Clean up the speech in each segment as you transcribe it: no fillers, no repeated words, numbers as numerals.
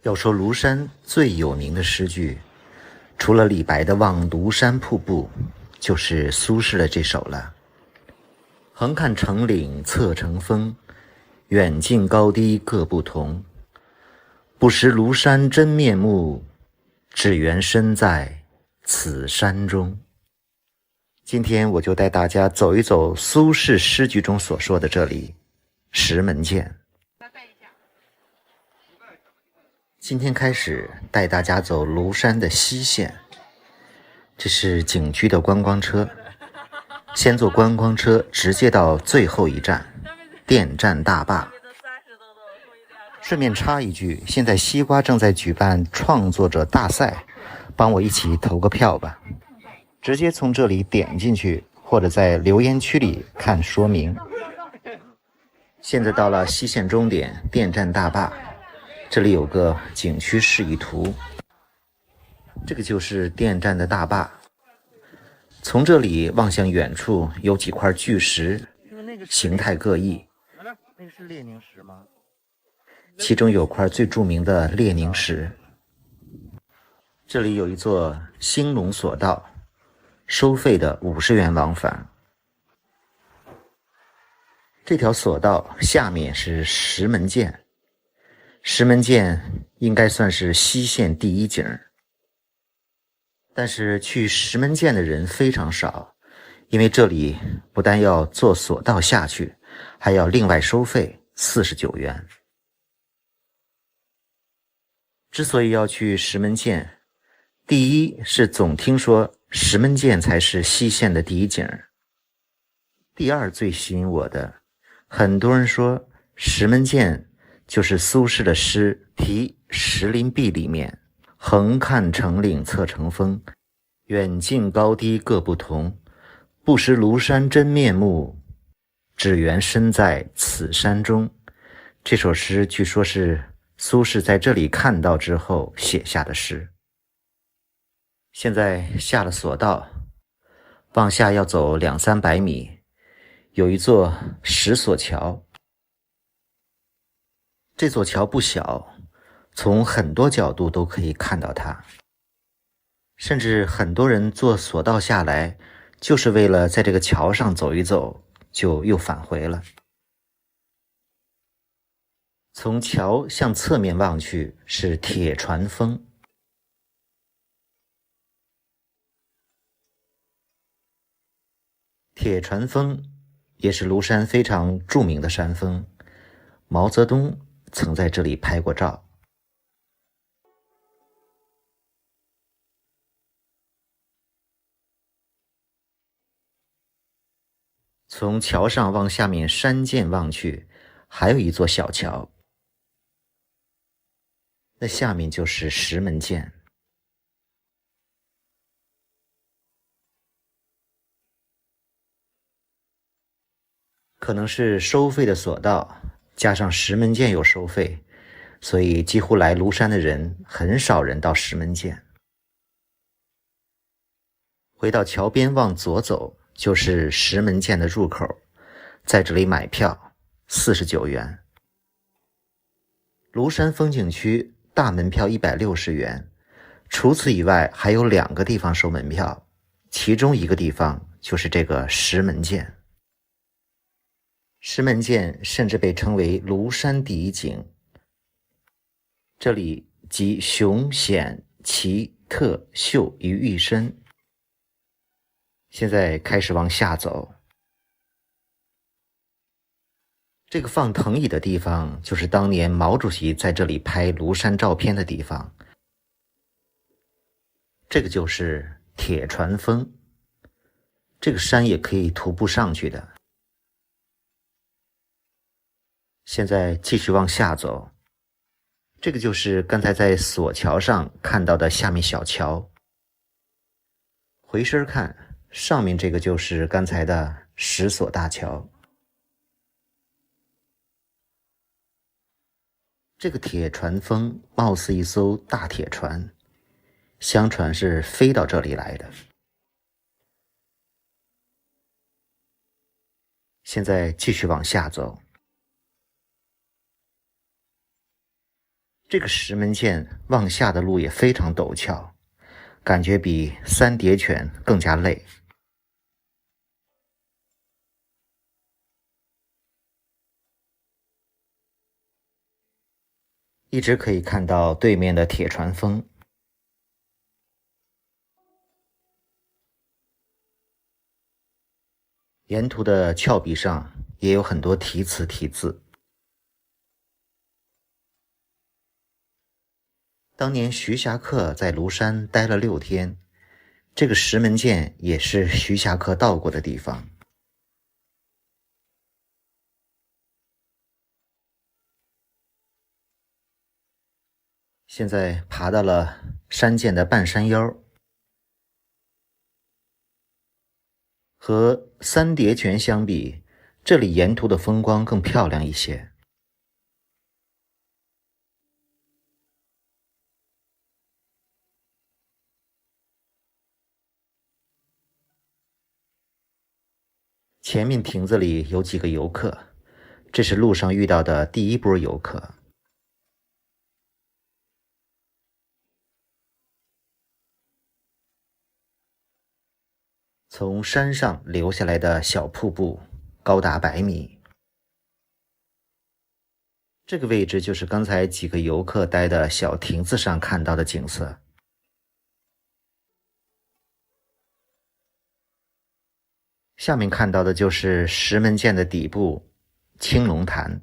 要说庐山最有名的诗句，除了李白的望庐山瀑布，就是苏轼的这首了。横看成岭侧成峰，远近高低各不同。不识庐山真面目，只缘身在此山中。今天我就带大家走一走苏轼诗句中所说的这里石门涧。今天开始带大家走庐山的西线，这是景区的观光车，先坐观光车直接到最后一站电站大坝。顺便插一句，现在西瓜正在举办创作者大赛，帮我一起投个票吧。直接从这里点进去，或者在留言区里看说明。现在到了西线终点电站大坝，这里有个景区示意图，这个就是电站的大坝。从这里望向远处有几块巨石，形态各异。那个是列宁石吗？其中有块最著名的列宁石。这里有一座兴隆索道，收费的50元往返。这条索道下面是石门涧，石门涧应该算是西线第一景，但是去石门涧的人非常少，因为这里不但要坐索道下去，还要另外收费49元。之所以要去石门涧，第一是总听说石门涧才是西线的第一景，第二最吸引我的，很多人说石门涧就是苏轼的诗《题石林壁》里面横看成岭侧成峰，远近高低各不同，不识庐山真面目，只缘身在此山中。这首诗据说是苏轼在这里看到之后写下的诗。现在下了索道，往下要走200-300米，有一座石索桥。这座桥不小，从很多角度都可以看到它，甚至很多人坐索道下来就是为了在这个桥上走一走，就又返回了。从桥向侧面望去是铁船峰，铁船峰也是庐山非常著名的山峰，毛泽东曾在这里拍过照。从桥上往下面山涧望去，还有一座小桥，那下面就是石门涧。可能是收费的索道加上石门涧有收费，所以几乎来庐山的人很少人到石门涧。回到桥边往左走就是石门涧的入口，在这里买票49元。庐山风景区大门票160元，除此以外还有2个地方收门票，其中一个地方就是这个石门涧。石门涧甚至被称为庐山第一景，这里集雄险奇特秀于一身。现在开始往下走，这个放藤椅的地方就是当年毛主席在这里拍庐山照片的地方。这个就是铁船峰，这个山也可以徒步上去的。现在继续往下走，这个就是刚才在索桥上看到的下面小桥。回身看，上面这个就是刚才的石索大桥。这个铁船峰貌似一艘大铁船，相传是飞到这里来的。现在继续往下走，这个石门涧往下的路也非常陡峭，感觉比三叠泉更加累。一直可以看到对面的铁船峰，沿途的峭壁上也有很多题词题字。当年徐霞客在庐山待了6天，这个石门涧也是徐霞客到过的地方。现在爬到了山涧的半山腰，和三叠泉相比，这里沿途的风光更漂亮一些。前面亭子里有几个游客，这是路上遇到的第一波游客。从山上流下来的小瀑布，高达100米。这个位置就是刚才几个游客待的小亭子上看到的景色。下面看到的就是石门涧的底部，青龙潭。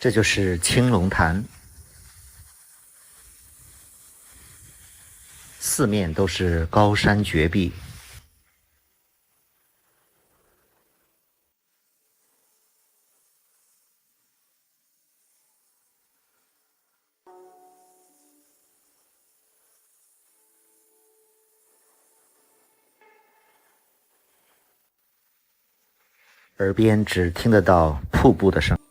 这就是青龙潭，四面都是高山绝壁。耳边只听得到瀑布的声音。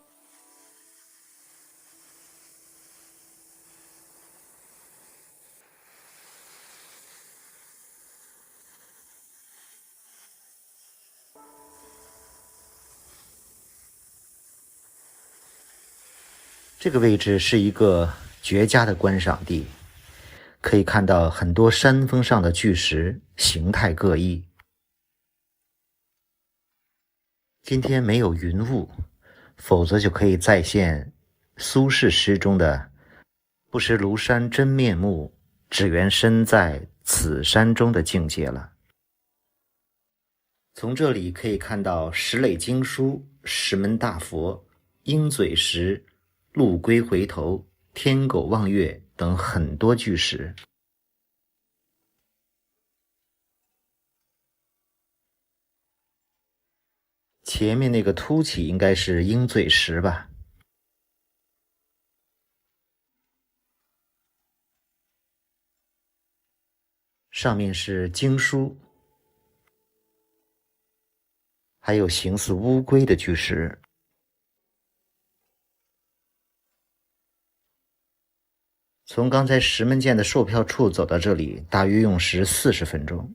这个位置是一个绝佳的观赏地，可以看到很多山峰上的巨石，形态各异。今天没有云雾，否则就可以再现苏轼诗中的“不识庐山真面目，只缘身在此山中”的境界了。从这里可以看到石垒经书、石门大佛、鹰嘴石、陆龟回头、天狗望月等很多巨石。前面那个凸起应该是鹰嘴石吧。上面是经书，还有形似乌龟的巨石。从刚才石门涧的售票处走到这里，大约用时40分钟。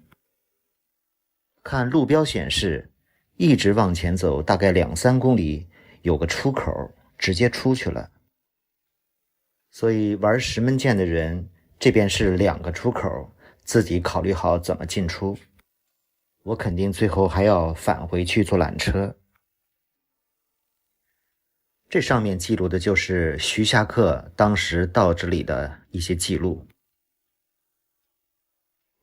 看路标显示，一直往前走大概2-3公里，有个出口，直接出去了。所以玩石门涧的人，这边是2个出口，自己考虑好怎么进出。我肯定最后还要返回去坐缆车。这上面记录的就是徐霞客当时到这里的一些记录。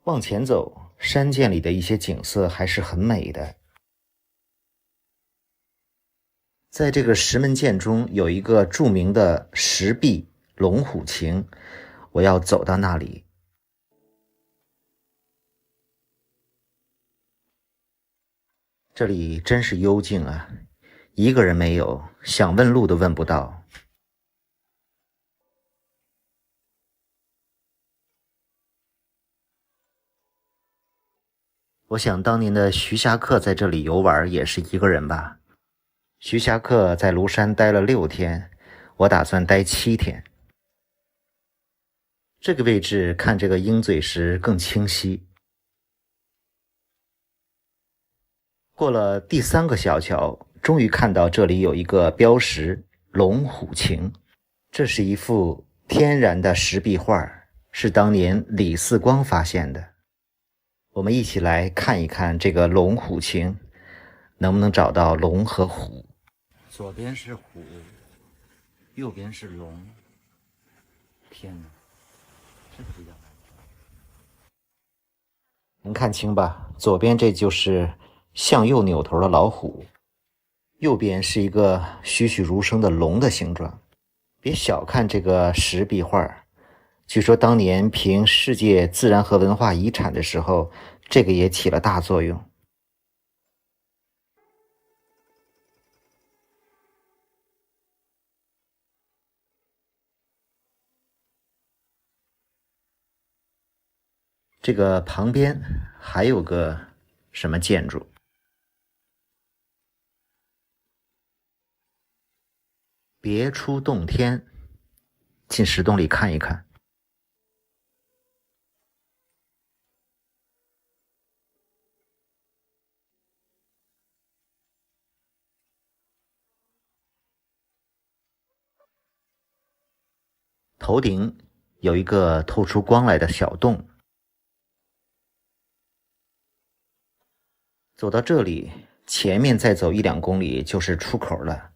往前走，山涧里的一些景色还是很美的。在这个石门涧中有一个著名的石壁龙虎亭，我要走到那里。这里真是幽静啊，一个人没有，想问路都问不到。我想当年的徐霞客在这里游玩也是一个人吧。徐霞客在庐山待了6天，我打算待7天。这个位置看这个鹰嘴石更清晰。过了第3个小桥，终于看到这里有一个标识龙虎擎，这是一幅天然的石壁画，是当年李四光发现的。我们一起来看一看这个龙虎擎能不能找到龙和虎。左边是虎，右边是龙。天哪，这个比较难。能看清吧？左边这就是向右扭头的老虎，右边是一个栩栩如生的龙的形状。别小看这个石壁画，据说当年评世界自然和文化遗产的时候，这个也起了大作用。这个旁边还有个什么建筑？别出洞天，进石洞里看一看。头顶有一个透出光来的小洞。走到这里，前面再走1-2公里就是出口了，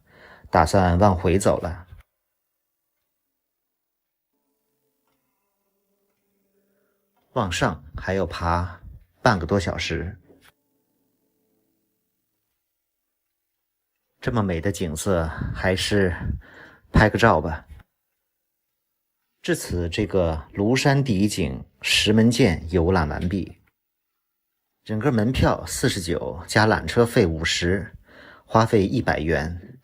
打算往回走了。往上还要爬半个多小时。这么美的景色，还是拍个照吧。至此，这个庐山第一景石门涧游览完毕。整个门票49加缆车费50，花费100元。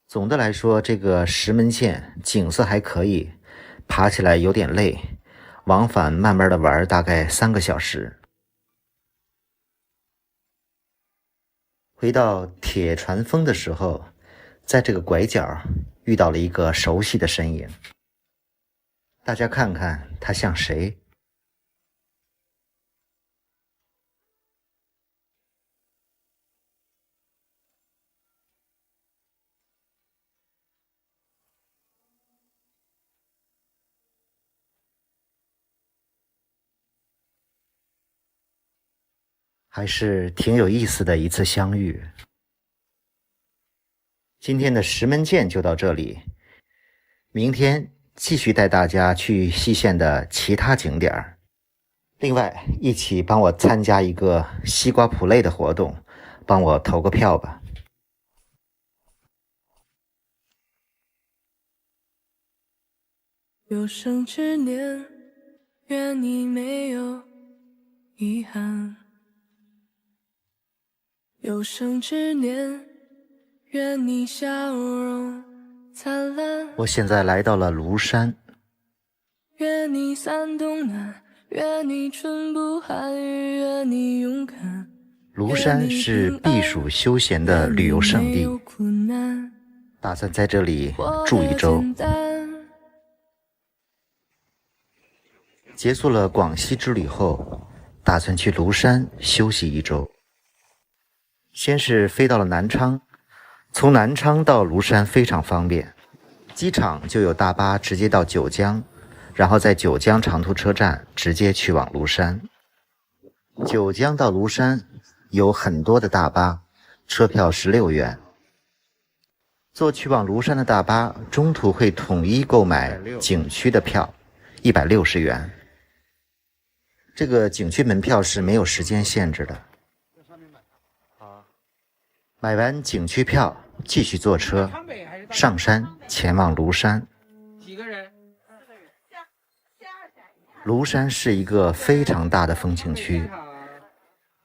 总的来说，这个石门涧景色还可以，爬起来有点累，往返慢慢的玩，大概3个小时。回到铁船峰的时候，在这个拐角遇到了一个熟悉的身影。大家看看他像谁？还是挺有意思的一次相遇。今天的石门涧就到这里，明天继续带大家去西线的其他景点。另外，一起帮我参加一个西瓜普类的活动，帮我投个票吧。有生之年，愿你没有遗憾。有生之年，愿你笑容灿烂。我现在来到了庐山。愿你三冬暖，愿你春不寒雨，愿你勇敢。庐山是避暑休闲的旅游胜地，打算在这里住1周。结束了广西之旅后，打算去庐山休息1周。先是飞到了南昌，从南昌到庐山非常方便，机场就有大巴直接到九江，然后在九江长途车站直接去往庐山。九江到庐山有很多的大巴，车票16元。坐去往庐山的大巴，中途会统一购买景区的票，160元。这个景区门票是没有时间限制的。买完景区票，继续坐车上山前往庐山。几个人？庐山是一个非常大的风景区，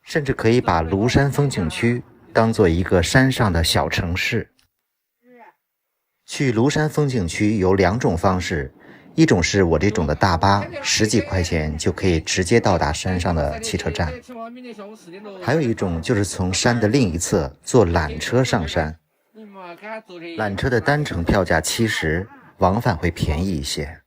甚至可以把庐山风景区当做一个山上的小城市。去庐山风景区有2种方式，一种是我这种的大巴，10几块钱就可以直接到达山上的汽车站，还有一种就是从山的另一侧坐缆车上山，缆车的单程票价70，往返会便宜一些。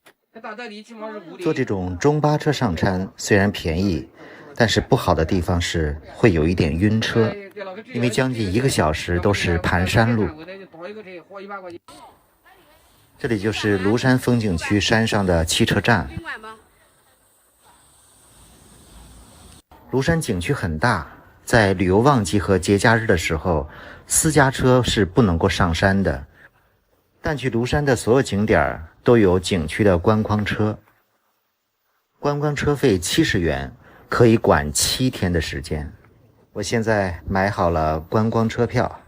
坐这种中巴车上山虽然便宜，但是不好的地方是会有一点晕车，因为将近1个小时都是盘山路。这里就是庐山风景区山上的汽车站。庐山景区很大，在旅游旺季和节假日的时候，私家车是不能够上山的，但去庐山的所有景点都有景区的观光车，观光车费70元，可以管7天的时间。我现在买好了观光车票，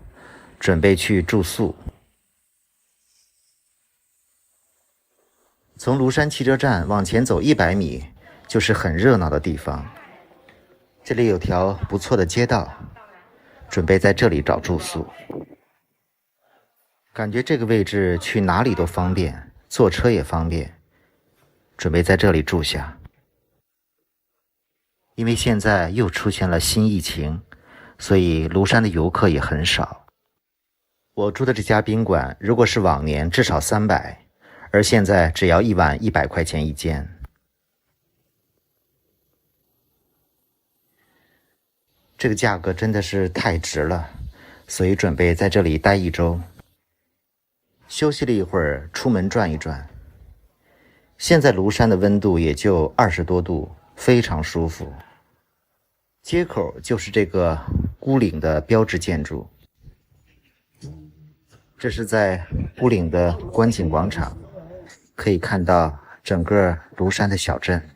准备去住宿。从庐山汽车站往前走100米，就是很热闹的地方。这里有条不错的街道，准备在这里找住宿。感觉这个位置去哪里都方便，坐车也方便，准备在这里住下。因为现在又出现了新疫情，所以庐山的游客也很少。我住的这家宾馆，如果是往年至少300，而现在只要1晚100块钱一间。这个价格真的是太值了，所以准备在这里待1周。休息了一会儿，出门转一转。现在庐山的温度也就20多度，非常舒服。街口就是这个孤岭的标志建筑，这是在孤岭的观景广场，可以看到整个庐山的小镇。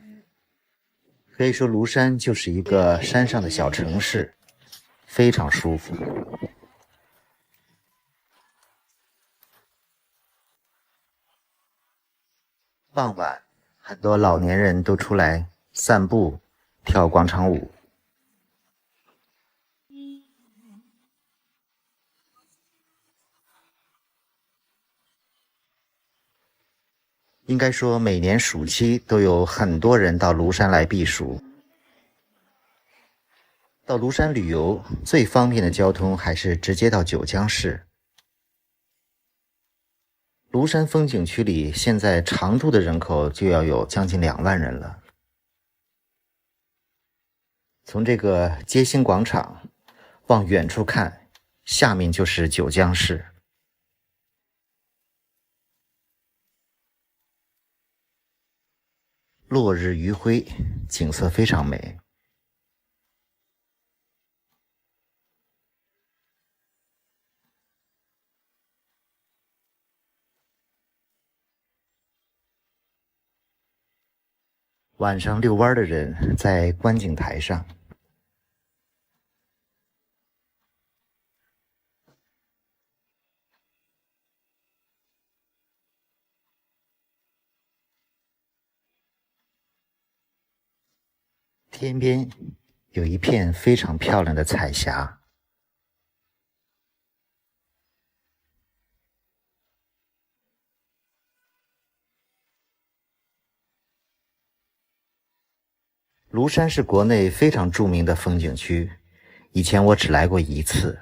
可以说庐山就是一个山上的小城市，非常舒服。傍晚，很多老年人都出来散步、跳广场舞。应该说每年暑期都有很多人到庐山来避暑。到庐山旅游最方便的交通还是直接到九江市。庐山风景区里现在常住的人口就要有将近2万人了。从这个街心广场往远处看，下面就是九江市。落日余晖，景色非常美。晚上遛弯的人在观景台上。天边有一片非常漂亮的彩霞。庐山是国内非常著名的风景区，以前我只来过1次。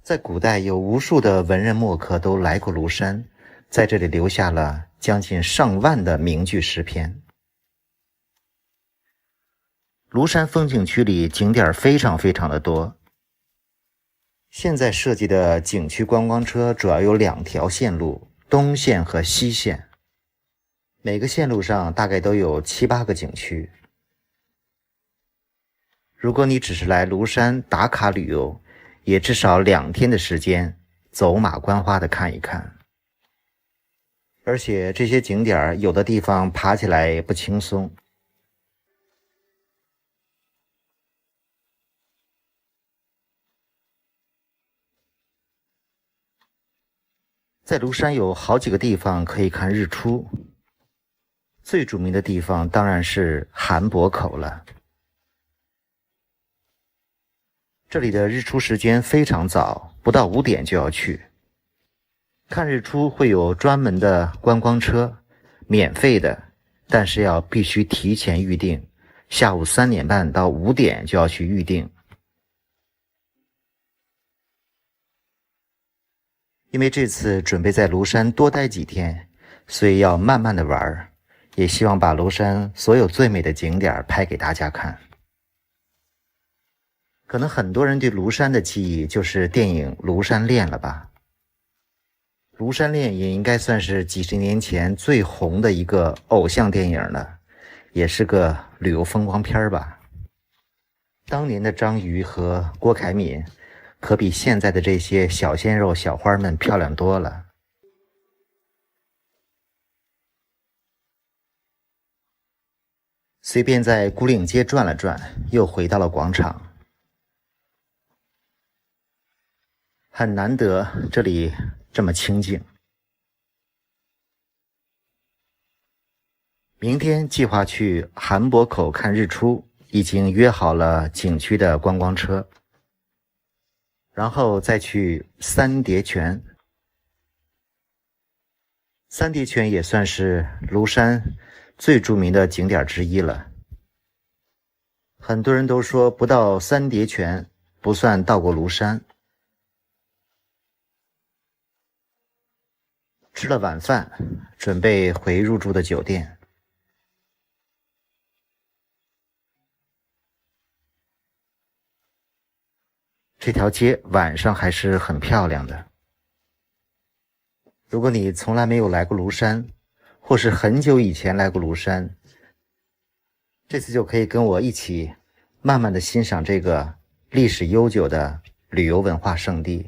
在古代有无数的文人墨客都来过庐山，在这里留下了将近上万的名句诗篇。庐山风景区里景点非常的多。现在设计的景区观光车主要有2条线路，东线和西线。每个线路上大概都有7、8个景区。如果你只是来庐山打卡旅游，也至少2天的时间，走马观花的看一看。而且这些景点有的地方爬起来也不轻松。在庐山有好几个地方可以看日出，最著名的地方当然是韩伯口了。这里的日出时间非常早，不到5点就要去。看日出会有专门的观光车，免费的，但是必须提前预定，下午3点半到5点就要去预定。因为这次准备在庐山多待几天，所以要慢慢的玩，也希望把庐山所有最美的景点拍给大家看。可能很多人对庐山的记忆就是电影《庐山恋》了吧。庐山恋也应该算是几十年前最红的一个偶像电影了，也是个旅游风光片吧。当年的张瑜和郭凯敏可比现在的这些小鲜肉小花们漂亮多了。随便在牯岭街转了转，又回到了广场。很难得这里这么清静。明天计划去韩博口看日出，已经约好了景区的观光车，然后再去三叠泉。三叠泉也算是庐山最著名的景点之一了。很多人都说不到三叠泉不算到过庐山。吃了晚饭，准备回入住的酒店。这条街晚上还是很漂亮的。如果你从来没有来过庐山，或是很久以前来过庐山，这次就可以跟我一起慢慢的欣赏这个历史悠久的旅游文化胜地。